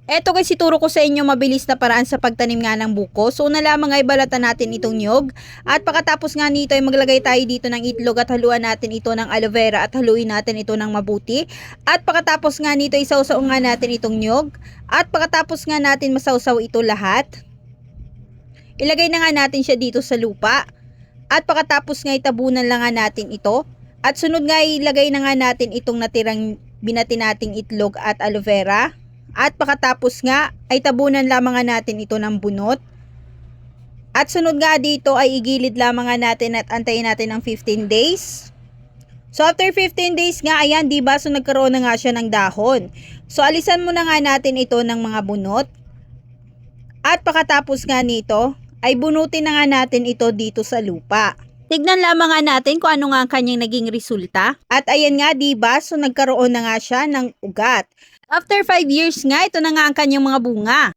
Eto guys, ituro ko sa inyo mabilis na paraan sa pagtanim nga ng buko. So una lamang ay balatan natin itong nyog. At pagkatapos nga nito ay maglagay tayo dito ng itlog at haluan natin ito ng aloe vera at haluin natin ito ng mabuti. At pagkatapos nga nito isawsaw nga natin itong nyog. At pagkatapos nga natin masawsaw ito lahat, ilagay na nga natin siya dito sa lupa. At pagkatapos nga itabunan lang nga natin ito. At sunod nga ilagay na nga natin itong natirang binati nating itlog at aloe vera. At pagkatapos nga ay tabunan lamang nga natin ito ng bunot. At sunod nga dito ay igilid lamang nga natin at antayin natin ng 15 days. So after 15 days nga, ayan, diba? So nagkaroon na nga siya ng dahon. So alisan muna nga natin ito ng mga bunot. At pagkatapos nga nito ay bunutin na nga natin ito dito sa lupa. Tignan lamang nga natin kung ano nga ang kanyang naging resulta. At ayan nga, diba? So nagkaroon na nga siya ng ugat. After 5 years nga, ito na nga ang kanyang mga bunga.